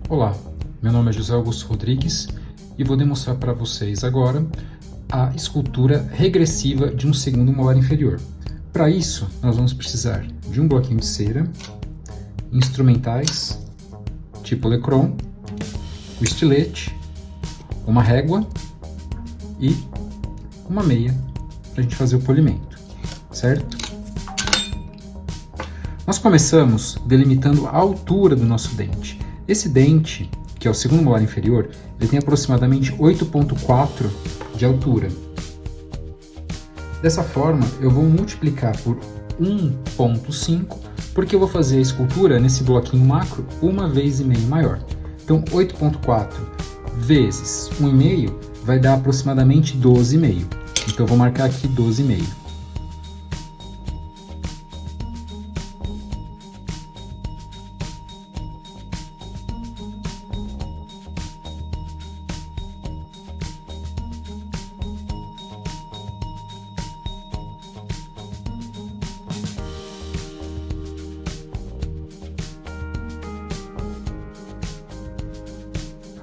Olá, meu nome é José Augusto Rodrigues e vou demonstrar para vocês agora a escultura regressiva de um segundo molar inferior. Para isso, nós vamos precisar de um bloquinho de cera, instrumentais tipo Lecron, o estilete, uma régua e uma meia para a gente fazer o polimento, certo? Nós começamos delimitando a altura do nosso dente. Esse dente, que é o segundo molar inferior, ele tem aproximadamente 8,4 de altura. Dessa forma, eu vou multiplicar por 1,5, porque eu vou fazer a escultura nesse bloquinho macro 1,5 vezes maior. Então, 8,4 vezes 1,5 vai dar aproximadamente 12,5. Então, eu vou marcar aqui 12,5.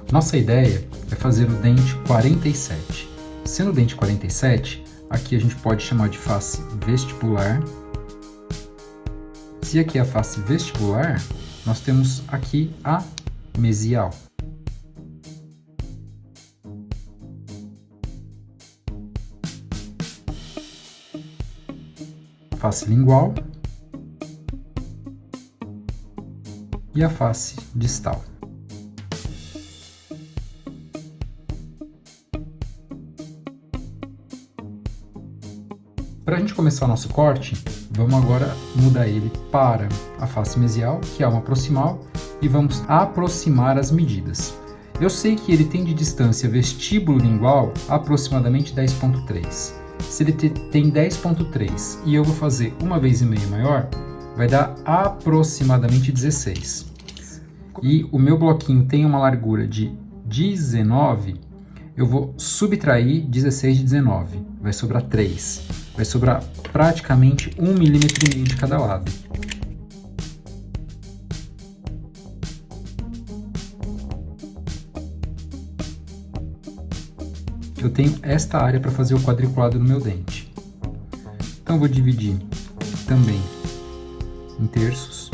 Nossa ideia é fazer o dente 47. Sendo o dente 47, aqui a gente pode chamar de face vestibular. Se aqui é a face vestibular, nós temos aqui a mesial. Face lingual e a face distal. Para a gente começar o nosso corte, vamos agora mudar ele para a face mesial, que é uma proximal, e vamos aproximar as medidas. Eu sei que ele tem de distância vestíbulo lingual aproximadamente 10,3. Se ele tem 10,3 e eu vou fazer 1,5 vezes maior, vai dar aproximadamente 16. E o meu bloquinho tem uma largura de 19, eu vou subtrair 16 de 19, vai sobrar 3. Vai sobrar praticamente 1,5 mm de cada lado. Eu tenho esta área para fazer o quadriculado no meu dente. Então eu vou dividir também em terços.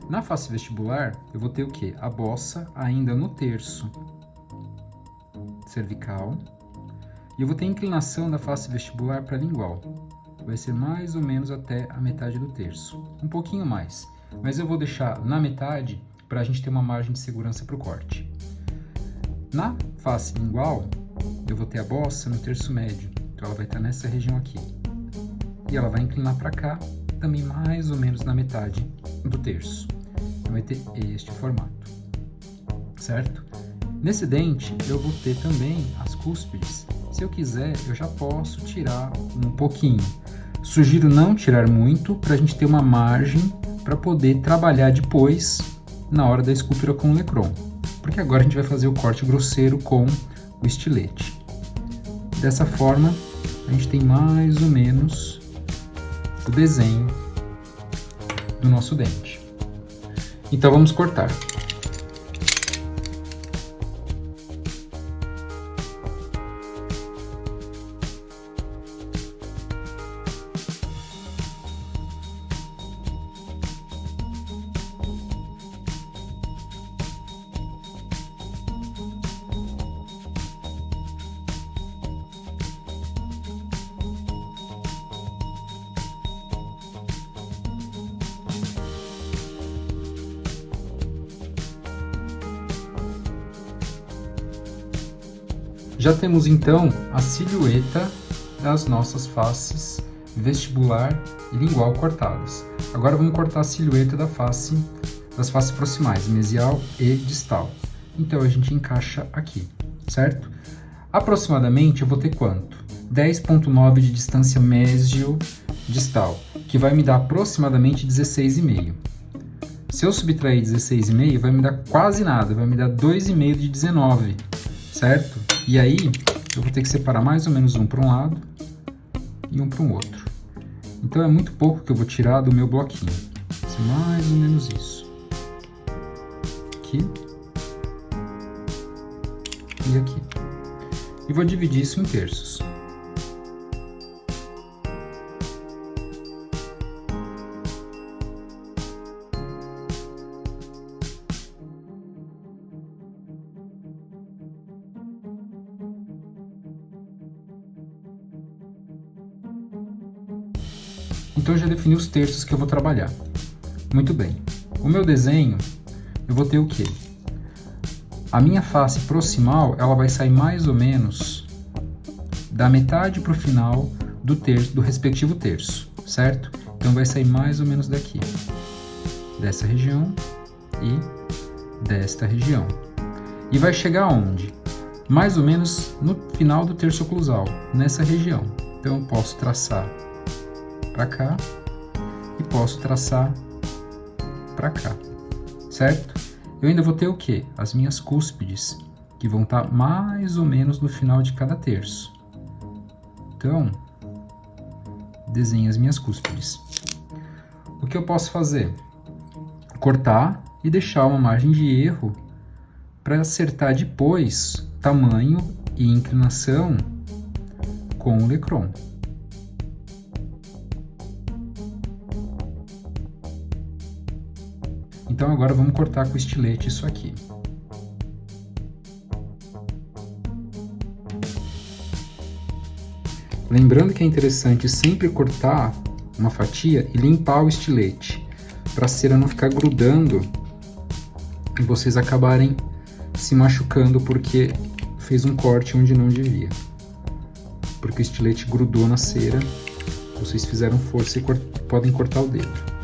Na face vestibular, eu vou ter o quê? A bossa ainda no terço cervical. E eu vou ter a inclinação da face vestibular para lingual. Vai ser mais ou menos até a metade do terço. Um pouquinho mais. Mas eu vou deixar na metade para a gente ter uma margem de segurança para o corte. Na face lingual, eu vou ter a bossa no terço médio. Então ela vai estar nessa região aqui. E ela vai inclinar para cá, também mais ou menos na metade do terço. Vai ter este formato, certo? Nesse dente eu vou ter também as cúspides. Se eu quiser, eu já posso tirar um pouquinho. Sugiro não tirar muito para a gente ter uma margem para poder trabalhar depois na hora da escultura com o Lecron. Porque agora a gente vai fazer o corte grosseiro com o estilete. Dessa forma, a gente tem mais ou menos o desenho do nosso dente. Então vamos cortar. Já temos então a silhueta das nossas faces vestibular e lingual cortadas. Agora vamos cortar a silhueta das faces proximais, mesial e distal. Então a gente encaixa aqui, certo? Aproximadamente eu vou ter quanto? 10,9 de distância mesio distal, que vai me dar aproximadamente 16,5. Se eu subtrair 16,5, vai me dar quase nada, vai me dar 2,5 de 19, certo? E aí, eu vou ter que separar mais ou menos um para um lado e um para o outro. Então, é muito pouco que eu vou tirar do meu bloquinho. Vai ser mais ou menos isso. Aqui. E aqui. E vou dividir isso em terços. Então eu já defini os terços que eu vou trabalhar. Muito bem. O meu desenho, eu vou ter o quê? A minha face proximal, ela vai sair mais ou menos da metade para o final do respectivo terço, certo? Então vai sair mais ou menos daqui, dessa região e desta região. E vai chegar aonde? Mais ou menos no final do terço oclusal, nessa região. Então eu posso traçar para cá e posso traçar para cá, certo? Eu ainda vou ter o quê? As minhas cúspides, que vão estar mais ou menos no final de cada terço. Então, desenho as minhas cúspides. O que eu posso fazer? Cortar e deixar uma margem de erro para acertar depois tamanho e inclinação com o Lecron. Então agora vamos cortar com o estilete isso aqui. Lembrando que é interessante sempre cortar uma fatia e limpar o estilete, para a cera não ficar grudando e vocês acabarem se machucando porque fez um corte onde não devia. Porque o estilete grudou na cera, vocês fizeram força e podem cortar o dedo.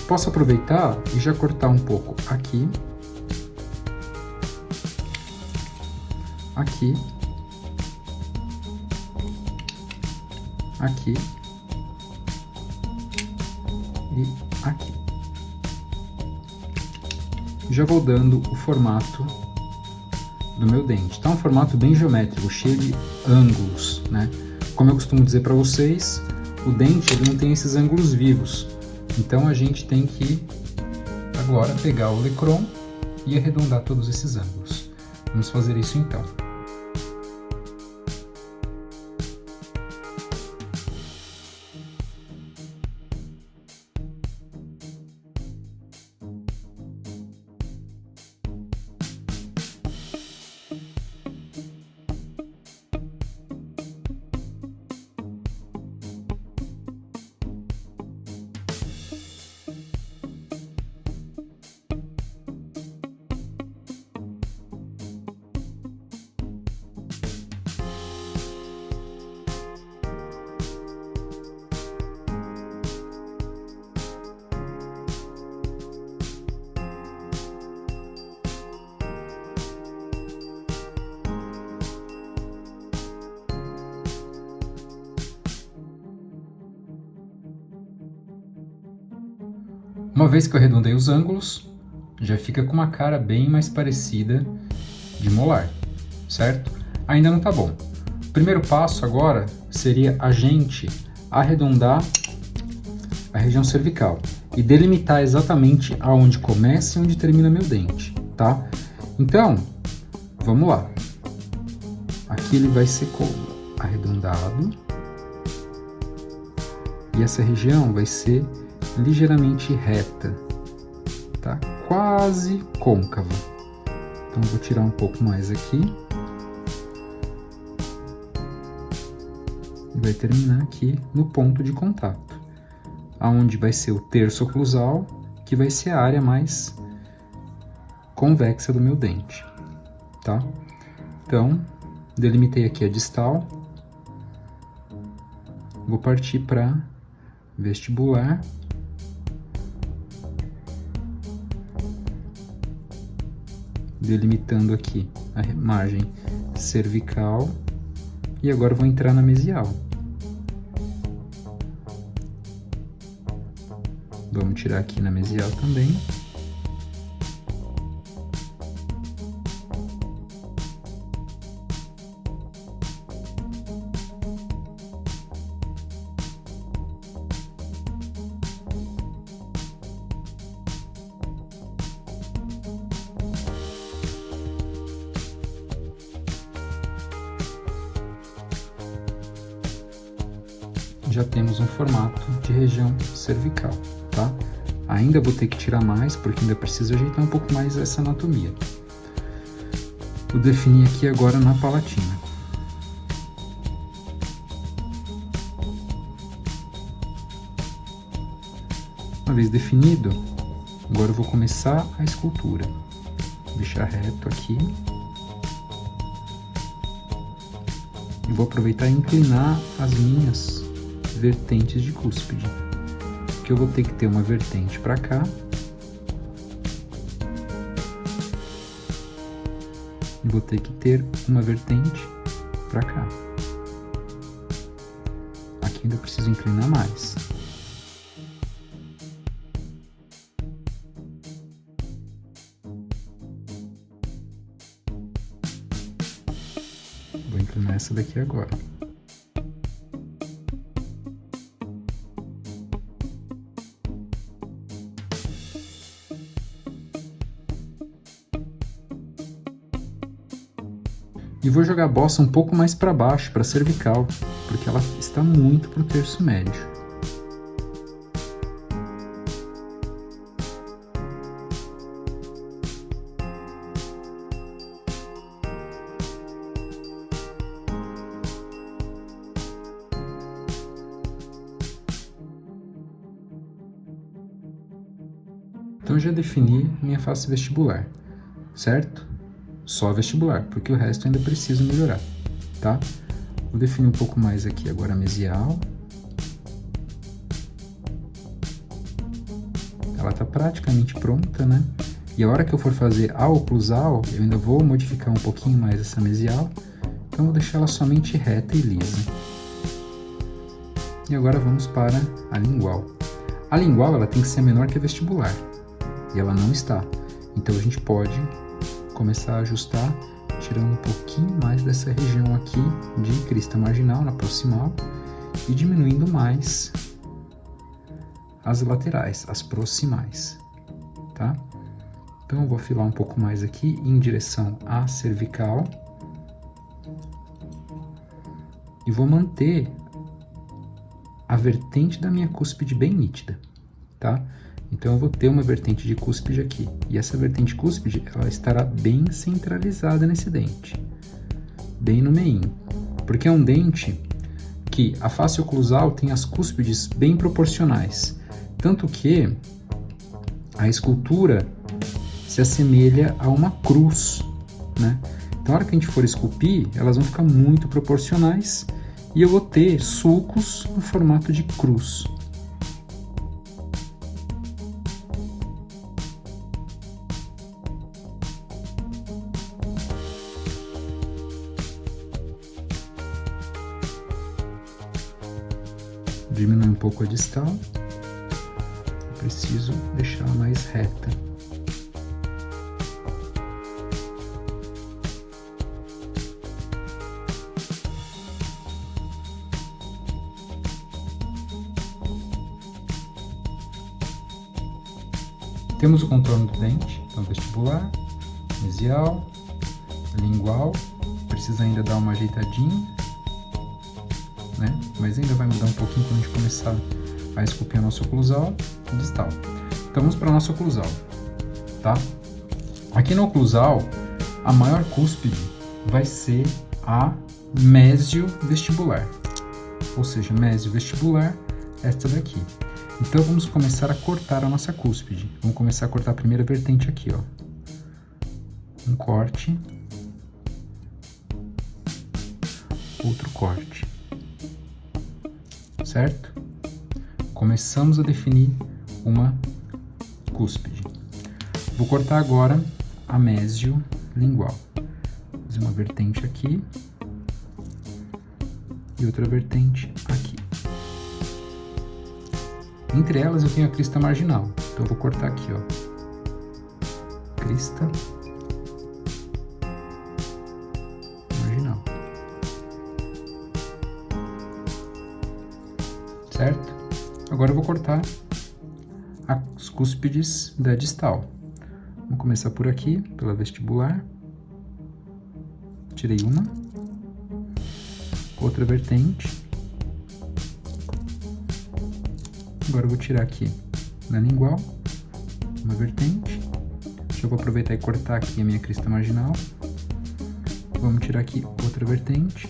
Posso aproveitar e já cortar um pouco aqui, aqui, aqui e aqui. Já vou dando o formato do meu dente. Tá um formato bem geométrico, cheio de ângulos, né? Como eu costumo dizer para vocês, o dente ele não tem esses ângulos vivos. Então a gente tem que agora pegar o Lecron e arredondar todos esses ângulos. Vamos fazer isso então. Uma vez que eu arredondei os ângulos, já fica com uma cara bem mais parecida de molar, certo? Ainda não tá bom. O primeiro passo agora seria a gente arredondar a região cervical e delimitar exatamente aonde começa e onde termina meu dente, tá? Então, vamos lá. Aqui ele vai ser como? Arredondado. E essa região vai ser ligeiramente reta, tá? Quase côncava. Então vou tirar um pouco mais aqui. E vai terminar aqui no ponto de contato, aonde vai ser o terço oclusal, que vai ser a área mais convexa do meu dente, tá? Então, delimitei aqui a distal. Vou partir para vestibular. Delimitando aqui a margem cervical e agora eu vou entrar na mesial. Vamos tirar aqui na mesial também. Já temos um formato de região cervical, tá? Ainda vou ter que tirar mais, porque ainda preciso ajeitar um pouco mais essa anatomia. Vou definir aqui agora na palatina. Uma vez definido, agora eu vou começar a escultura. Vou deixar reto aqui. E vou aproveitar e inclinar as minhas vertentes de cúspide, que eu vou ter que ter uma vertente para cá e vou ter que ter uma vertente para cá. Aqui ainda preciso inclinar mais. Vou inclinar essa daqui agora. E vou jogar a bossa um pouco mais para baixo, para a cervical, porque ela está muito para o terço médio. Então eu já defini minha face vestibular, certo? Só vestibular, porque o resto ainda preciso melhorar, tá? Vou definir um pouco mais aqui agora a mesial. Ela tá praticamente pronta, né? E a hora que eu for fazer a oclusal, eu ainda vou modificar um pouquinho mais essa mesial, então vou deixar ela somente reta e lisa. E agora vamos para a lingual. A lingual, ela tem que ser menor que a vestibular, e ela não está. Então a gente pode começar a ajustar, tirando um pouquinho mais dessa região aqui de crista marginal na proximal e diminuindo mais as laterais, as proximais, tá? Então eu vou afilar um pouco mais aqui em direção à cervical e vou manter a vertente da minha cúspide bem nítida, tá? Então eu vou ter uma vertente de cúspide aqui, e essa vertente cúspide ela estará bem centralizada nesse dente, bem no meinho, porque é um dente que a face oclusal tem as cúspides bem proporcionais, tanto que a escultura se assemelha a uma cruz, né? Então, na hora que a gente for esculpir, elas vão ficar muito proporcionais e eu vou ter sulcos no formato de cruz. Diminuir um pouco a distal, preciso deixá-la mais reta. Temos o contorno do dente, então vestibular, mesial, lingual, precisa ainda dar uma ajeitadinha, né? Mas ainda vai mudar um pouquinho quando a gente começar a esculpir a nossa oclusal e distal. Então vamos para a nossa oclusal, tá? Aqui na oclusal, a maior cúspide vai ser a mesio-vestibular, ou seja, mesio-vestibular, esta daqui. Então vamos começar a cortar a nossa cúspide. Vamos começar a cortar a primeira vertente aqui, ó. Um corte, outro corte. Certo? Começamos a definir uma cúspide. Vou cortar agora a mesio lingual. fazer uma vertente aqui e outra vertente aqui. Entre elas eu tenho a crista marginal, então eu vou cortar aqui, ó, crista marginal, certo? Agora eu vou cortar as cúspides da distal. Vamos começar por aqui, pela vestibular. Tirei uma, outra vertente. Agora eu vou tirar aqui na lingual, uma vertente. Já vou aproveitar e cortar aqui a minha crista marginal. Vamos tirar aqui outra vertente.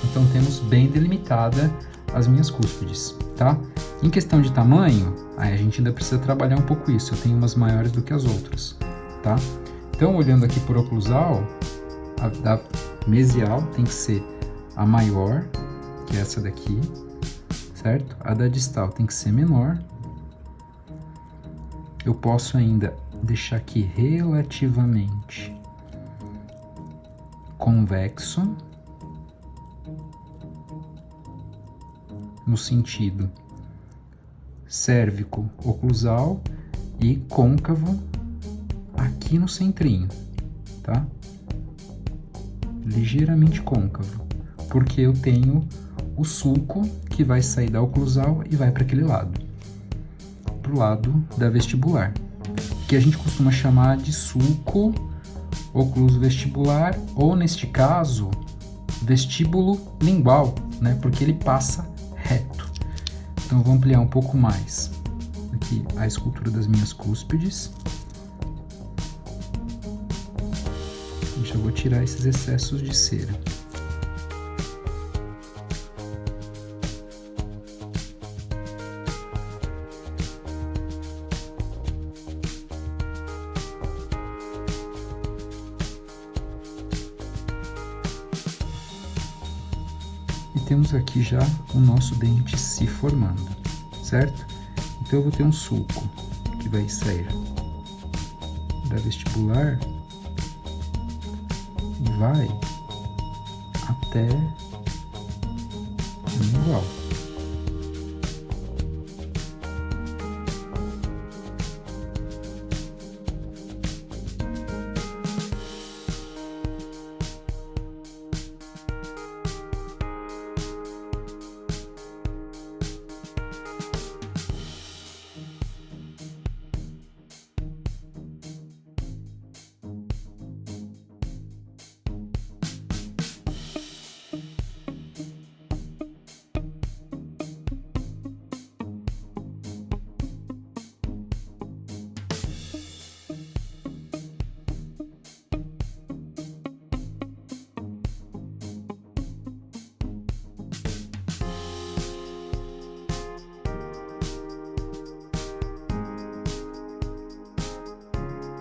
Então temos bem delimitada as minhas cúspides, tá? Em questão de tamanho, aí a gente ainda precisa trabalhar um pouco isso. Eu tenho umas maiores do que as outras, tá? Então, olhando aqui por oclusal, a da mesial tem que ser a maior, que é essa daqui, certo? A da distal tem que ser menor. Eu posso ainda deixar aqui relativamente convexo, no sentido cérvico oclusal e côncavo aqui no centrinho, tá? Ligeiramente côncavo, porque eu tenho o sulco que vai sair da oclusal e vai para aquele lado, pro lado da vestibular, que a gente costuma chamar de sulco ocluso vestibular, ou neste caso, vestíbulo lingual, né? Porque ele passa reto. Então eu vou ampliar um pouco mais aqui a escultura das minhas cúspides. E já vou tirar esses excessos de cera. Temos aqui já o nosso dente se formando, certo? Então eu vou ter um sulco que vai sair da vestibular e vai até o lingual.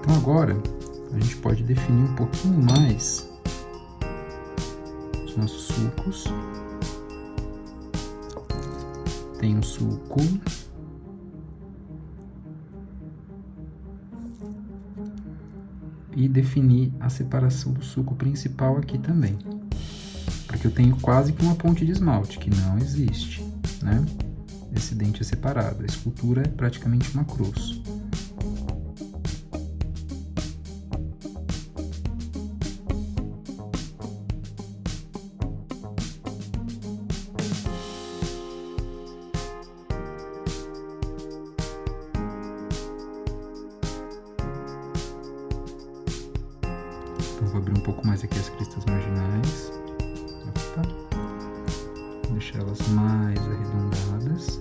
Então agora a gente pode definir um pouquinho mais os nossos sulcos. Tem um sulco e definir a separação do sulco principal aqui também, porque eu tenho quase que uma ponte de esmalte, que não existe, né? Esse dente é separado, a escultura é praticamente uma cruz. Então, vou abrir um pouco mais aqui as cristas marginais. Opa. Deixar elas mais arredondadas.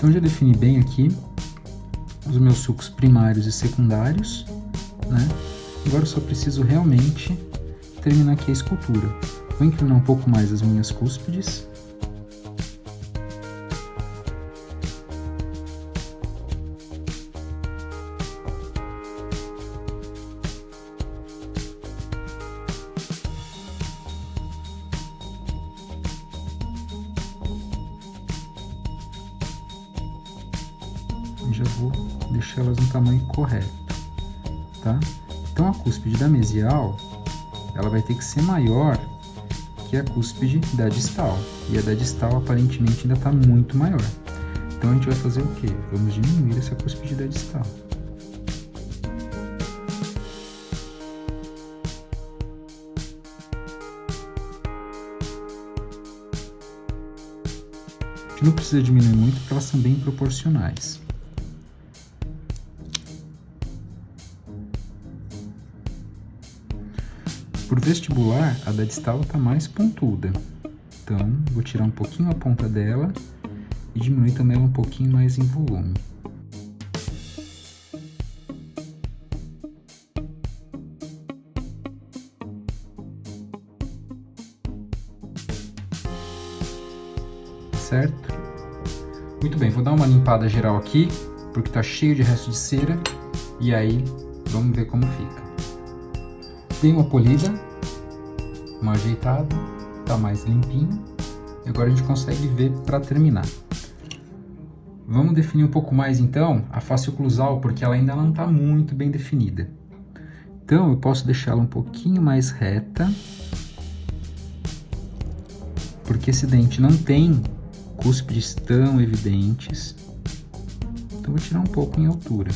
Então já defini bem aqui os meus sulcos primários e secundários, né? Agora eu só preciso realmente terminar aqui a escultura. Vou inclinar um pouco mais as minhas cúspides. Já vou deixar elas no tamanho correto, tá? Então a cúspide da mesial, ela vai ter que ser maior que a cúspide da distal, e a da distal aparentemente ainda está muito maior. Então a gente vai fazer o quê? Vamos diminuir essa cúspide da distal. A gente não precisa diminuir muito porque elas são bem proporcionais. Por vestibular, a da distal está mais pontuda, então vou tirar um pouquinho a ponta dela e diminuir também ela um pouquinho mais em volume. Certo? Muito bem, vou dar uma limpada geral aqui, porque está cheio de resto de cera, e aí vamos ver como fica. Dei uma polida, uma ajeitada, tá mais limpinho. E agora a gente consegue ver para terminar. Vamos definir um pouco mais então a face oclusal, porque ela ainda não está muito bem definida. Então eu posso deixá-la um pouquinho mais reta, porque esse dente não tem cúspides tão evidentes. Então vou tirar um pouco em altura.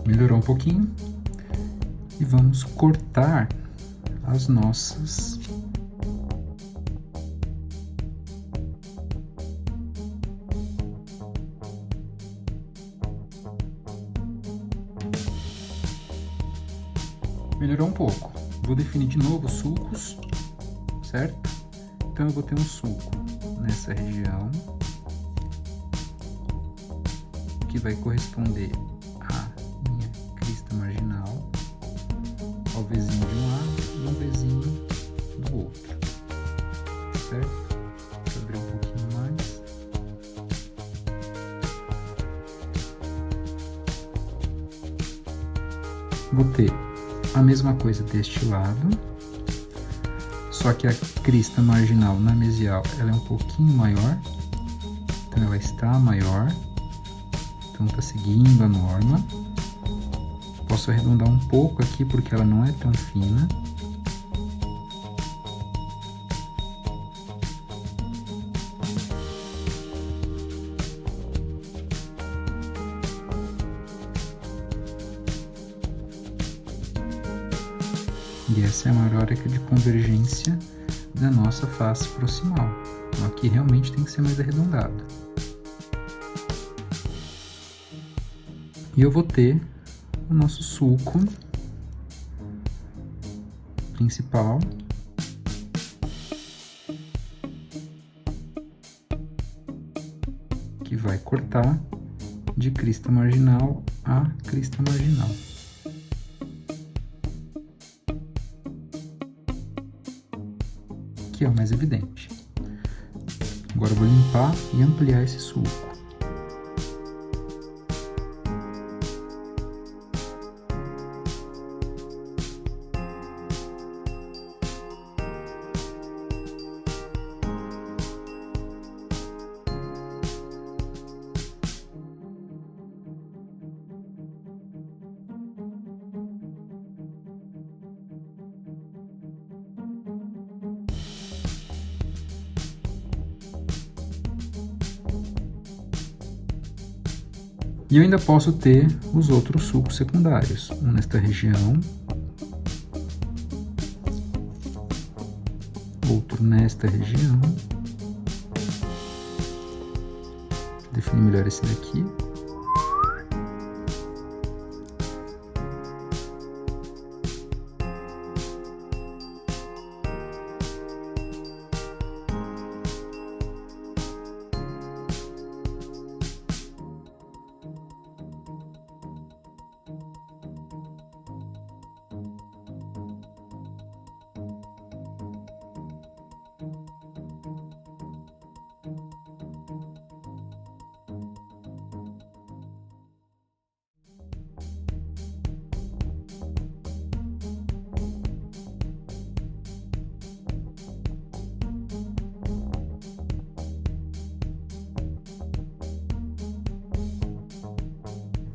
Melhorou um pouquinho e vamos cortar as nossas melhorou um pouco. Vou definir de novo os sulcos, certo? Então eu vou ter um sulco nessa região que vai corresponder marginal ao vizinho de um lado e um vizinho do outro, certo? Vou abrir um pouquinho mais. Vou ter a mesma coisa deste lado, só que a crista marginal na mesial ela é um pouquinho maior, então ela está maior, então está seguindo a norma. Posso arredondar um pouco aqui porque ela não é tão fina. E essa é a maior área de convergência da nossa face proximal. Então aqui realmente tem que ser mais arredondado. E eu vou ter o nosso sulco principal, que vai cortar de crista marginal a crista marginal. Que é o mais evidente. Agora eu vou limpar e ampliar esse sulco. E eu ainda posso ter os outros sulcos secundários, um nesta região, outro nesta região. Vou definir melhor esse daqui.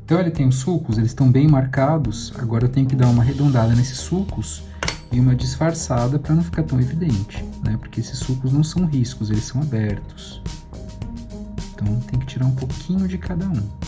Então ele tem os sulcos, eles estão bem marcados, agora eu tenho que dar uma arredondada nesses sulcos e uma disfarçada para não ficar tão evidente, né? Porque esses sulcos não são riscos, eles são abertos. Então tem que tirar um pouquinho de cada um.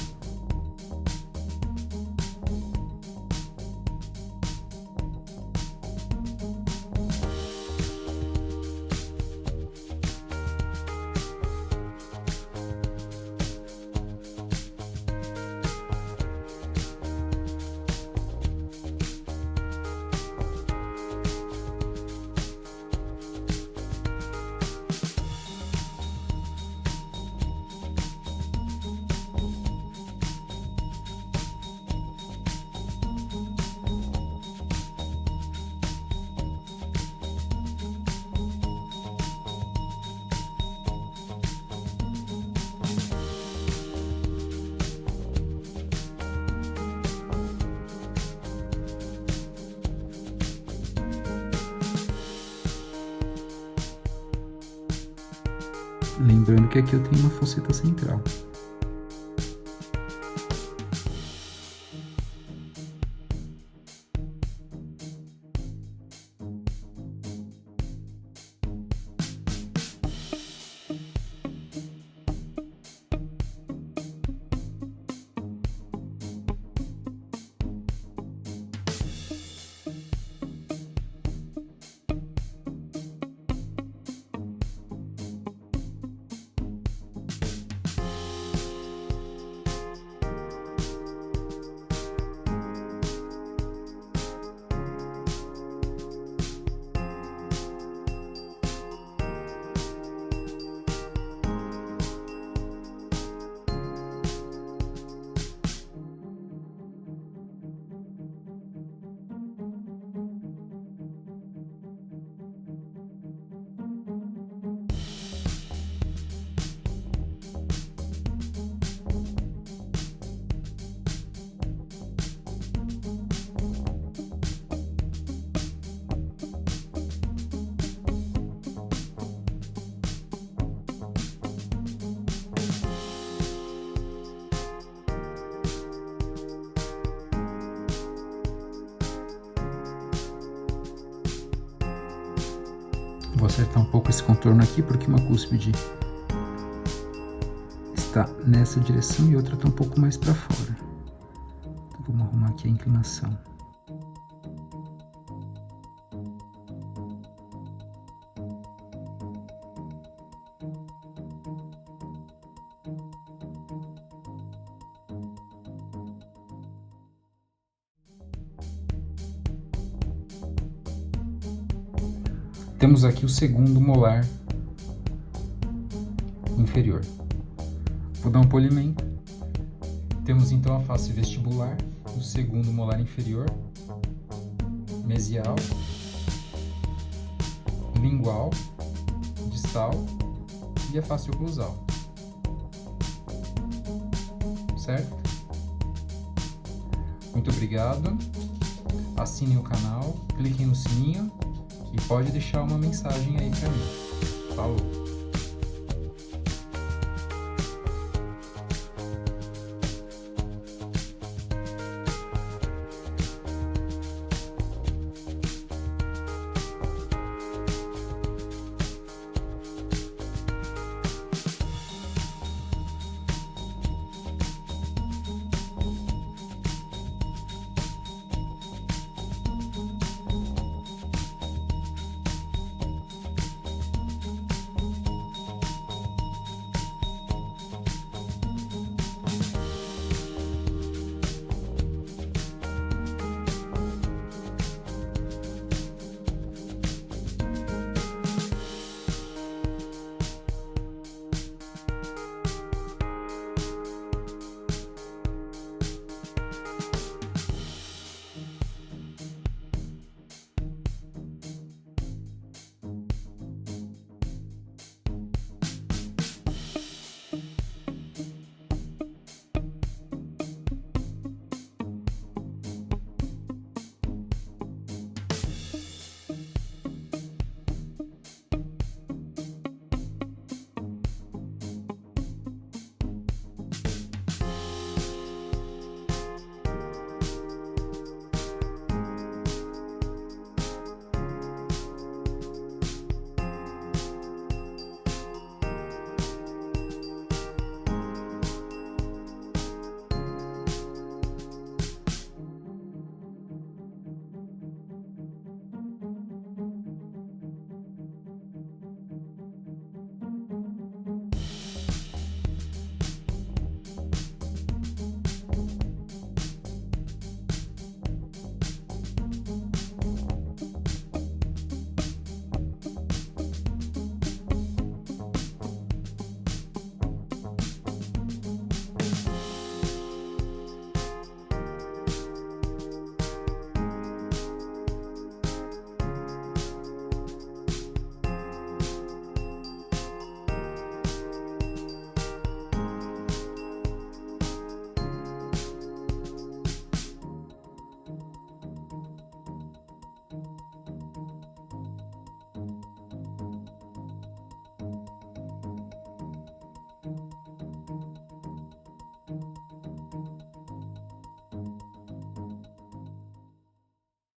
Lembrando que aqui eu tenho uma fosseta central. Vou acertar um pouco esse contorno aqui, porque uma cúspide está nessa direção e outra está um pouco mais para fora. Então, vamos arrumar aqui a inclinação. Temos aqui o segundo molar inferior. Vou dar um polimento. Temos então a face vestibular do segundo molar inferior, mesial, lingual, distal e a face oclusal. Certo? Muito obrigado. Assinem o canal, cliquem no sininho e pode deixar uma mensagem aí para mim. Falou!